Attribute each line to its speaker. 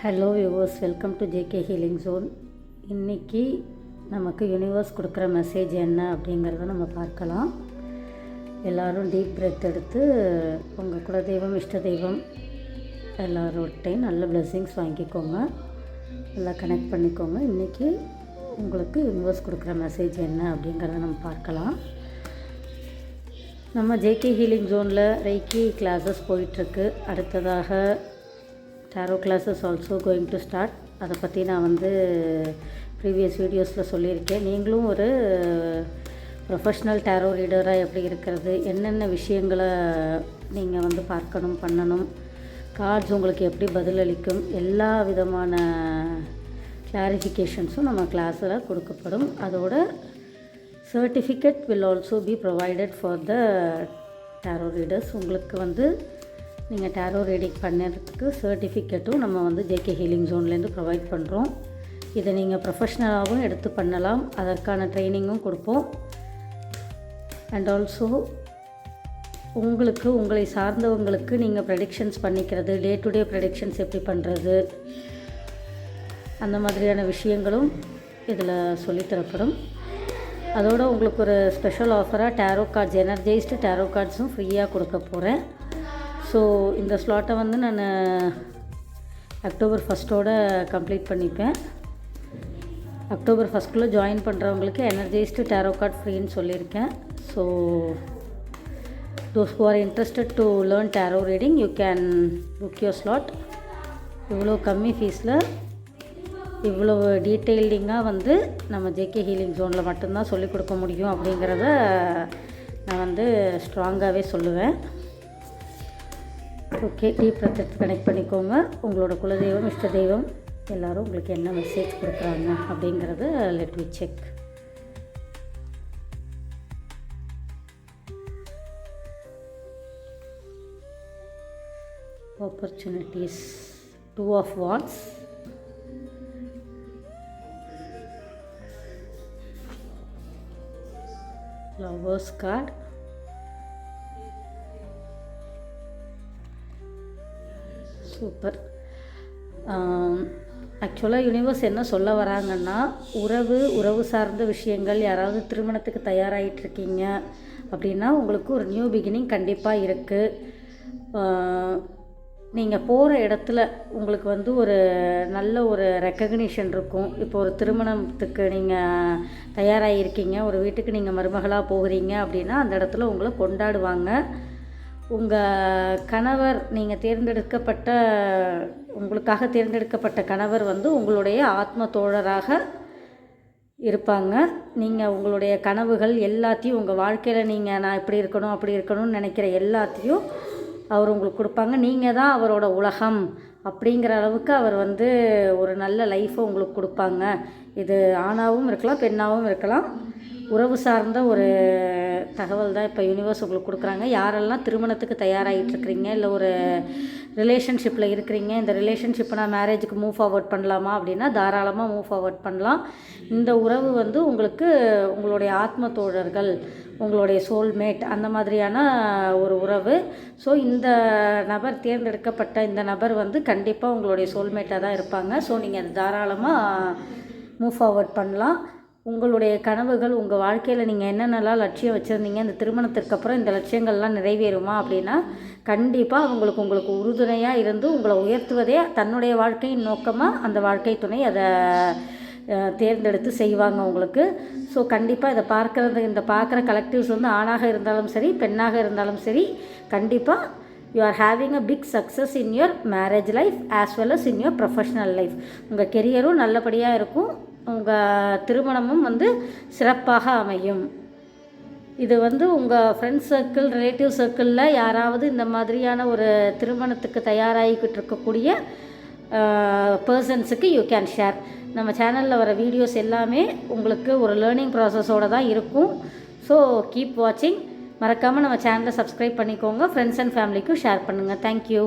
Speaker 1: Hello viewers, welcome to JK healing zone. இன்றைக்கி நமக்கு universe கொடுக்குற மெசேஜ் என்ன அப்படிங்கிறத நம்ம பார்க்கலாம். எல்லோரும் டீப் பிரெத் எடுத்து உங்கள் குலதெய்வம், இஷ்ட தெய்வம் எல்லாரோட்டையும் நல்ல பிளெஸ்ஸிங்ஸ் வாங்கிக்கோங்க, நல்லா கனெக்ட் பண்ணிக்கோங்க. இன்றைக்கி உங்களுக்கு யூனிவர்ஸ் கொடுக்குற மெசேஜ் என்ன அப்படிங்கிறத நம்ம பார்க்கலாம். நம்ம ஜேகே ஹீலிங் ஜோனில் ரெய்கி கிளாஸஸ் போயிட்டுருக்கு. அடுத்ததாக tarot classes also going to start. அதை பற்றி நான் ப்ரீவியஸ் வீடியோஸில் சொல்லியிருக்கேன். நீங்களும் ஒரு ப்ரொஃபஷ்னல் டேரோ ரீடராக எப்படி இருக்கிறது, என்னென்ன விஷயங்களை நீங்கள் பார்க்கணும், பண்ணணும், கார்ட்ஸ் உங்களுக்கு எப்படி பதிலளிக்கும், எல்லா விதமான கிளாரிஃபிகேஷன்ஸும் நம்ம கிளாஸில் கொடுக்கப்படும். அதோட certificate will also be provided for the tarot readers. உங்களுக்கு நீங்கள் டேரோ ரீடிங் பண்ணுறதுக்கு சர்டிஃபிகேட்டும் நம்ம ஜேகே ஹீலிங் ஜோன்லேருந்து ப்ரொவைட் பண்ணுறோம். இதை நீங்கள் ப்ரொஃபஷ்னலாகவும் எடுத்து பண்ணலாம், அதற்கான ட்ரைனிங்கும் கொடுப்போம். அண்ட் ஆல்சோ உங்களை சார்ந்தவங்களுக்கு நீங்கள் ப்ரெடிக்ஷன்ஸ் பண்ணிக்கிறது, டே டு டே ப்ரெடிக்ஷன்ஸ் எப்படி பண்ணுறது, அந்த மாதிரியான விஷயங்களும் இதில் சொல்லித்தரப்படும். அதோடு உங்களுக்கு ஒரு ஸ்பெஷல் ஆஃபராக டேரோ கார்ட்ஸ், எனர்ஜைஸ்டு டேரோ கார்ட்ஸும் ஃப்ரீயாக கொடுக்க போகிறேன். ஸோ இந்த ஸ்லாட்டை நான் அக்டோபர் 1 கம்ப்ளீட் பண்ணிப்பேன். அக்டோபர் 1 ஜாயின் பண்ணுறவங்களுக்கு எனர்ஜைஸ்டு டேரோ கார்ட் ஃப்ரீன்னு சொல்லியிருக்கேன். So those who are interested to learn tarot reading, you can book your slot. இவ்வளோ கம்மி ஃபீஸில் இவ்வளோ டீட்டெயில்டிங்காக நம்ம ஜேகே ஹீலிங் ஜோனில் மட்டும்தான் சொல்லிக் கொடுக்க முடியும் அப்படிங்கிறத நான் ஸ்ட்ராங்காகவே சொல்லுவேன். ஓகே, டீப் பிரச்சனை கனெக்ட் பண்ணிக்கோங்க. உங்களோட குலதெய்வம், இஷ்ட தெய்வம் எல்லோரும் உங்களுக்கு என்ன மெசேஜ் கொடுக்குறாங்க அப்படிங்கிறத let me check. Opportunities, 2 of Wands, Lovers card, super. ஆக்சுவலாக யூனிவர்ஸ் என்ன சொல்ல வராங்கன்னா, உறவு சார்ந்த விஷயங்கள், யாராவது திருமணத்துக்கு தயாராகிட்டுருக்கீங்க அப்படின்னா உங்களுக்கு ஒரு நியூ பிகினிங் கண்டிப்பாக இருக்குது. நீங்கள் போகிற இடத்துல உங்களுக்கு ஒரு நல்ல ஒரு ரெக்கக்னிஷன் இருக்கும். இப்போ ஒரு திருமணத்துக்கு நீங்கள் தயாராகிருக்கீங்க, ஒரு வீட்டுக்கு நீங்கள் மருமகளாக போகிறீங்க அப்படின்னா அந்த இடத்துல உங்களை கொண்டாடுவாங்க. உங்கள் கணவர், உங்களுக்காக தேர்ந்தெடுக்கப்பட்ட கணவர் உங்களுடைய ஆத்ம தோழராக இருப்பாங்க. நீங்கள் உங்களுடைய கனவுகள் எல்லாத்தையும், உங்கள் வாழ்க்கையில் நான் இப்படி இருக்கணும் அப்படி இருக்கணும்னு நினைக்கிற எல்லாத்தையும் அவர் உங்களுக்கு கொடுப்பாங்க. நீங்கள் தான் அவரோட உலகம் அப்படிங்கிற அளவுக்கு அவர் ஒரு நல்ல லைஃப்பை உங்களுக்கு கொடுப்பாங்க. இது ஆணாகவும் இருக்கலாம், பெண்ணாகவும் இருக்கலாம். உறவு சார்ந்த ஒரு தகவல் தான் இப்போ யூனிவர்ஸ் உங்களுக்கு கொடுக்குறாங்க. யாரெல்லாம் திருமணத்துக்கு தயாராகிட்டுருக்கிறீங்க, இல்லை ஒரு ரிலேஷன்ஷிப்பில் இருக்கிறீங்க, இந்த ரிலேஷன்ஷிப்பை நான் மேரேஜுக்கு மூவ் ஃபார்வர்ட் பண்ணலாமா அப்படின்னா தாராளமாக மூவ் ஃபார்வர்ட் பண்ணலாம். இந்த உறவு உங்களுக்கு உங்களுடைய ஆத்ம தோழர்கள், உங்களுடைய சோல்மேட், அந்த மாதிரியான ஒரு உறவு. ஸோ இந்த நபர், தேர்ந்தெடுக்கப்பட்ட இந்த நபர் கண்டிப்பாக உங்களுடைய சோல்மேட்டாக தான் இருப்பாங்க. ஸோ நீங்கள் தாராளமாக மூவ் ஃபார்வர்ட் பண்ணலாம். உங்களுடைய கனவுகள், உங்கள் வாழ்க்கையில் நீங்கள் என்னென்னலாம் லட்சியம் வச்சுருந்தீங்க, இந்த திருமணத்திற்கு அப்புறம் இந்த லட்சியங்கள்லாம் நிறைவேறுமா அப்படின்னா கண்டிப்பாக உங்களுக்கு உறுதுணையாக இருந்து உங்களை உயர்த்துவதே தன்னுடைய வாழ்க்கையின் நோக்கமாக அந்த வாழ்க்கை துணை அதை தேர்ந்தெடுத்து செய்வாங்க உங்களுக்கு. ஸோ கண்டிப்பாக இந்த பார்க்குற கலெக்டிவ்ஸ் ஆணாக இருந்தாலும் சரி, பெண்ணாக இருந்தாலும் சரி, கண்டிப்பாக you are having a big success in your marriage life as well as in your professional life. உங்கள் கெரியரும் நல்லபடியாக இருக்கும், உங்கள் திருமணமும் சிறப்பாக அமையும். இது உங்கள் ஃப்ரெண்ட்ஸ் சர்க்கிள், ரிலேட்டிவ் சர்க்கிளில் யாராவது இந்த மாதிரியான ஒரு திருமணத்துக்கு தயாராகிக்கிட்டு இருக்கக்கூடிய பர்சன்ஸுக்கு யூ கேன் ஷேர். நம்ம சேனலில் வர வீடியோஸ் எல்லாமே உங்களுக்கு ஒரு லேர்னிங் ப்ராசஸோடு தான் இருக்கும். ஸோ கீப் வாட்சிங். மறக்காமல் நம்ம சேனலை சப்ஸ்கிரைப் பண்ணிக்கோங்க, ஃப்ரெண்ட்ஸ் அண்ட் ஃபேமிலிக்கும் ஷேர் பண்ணுங்கள். தேங்க்யூ.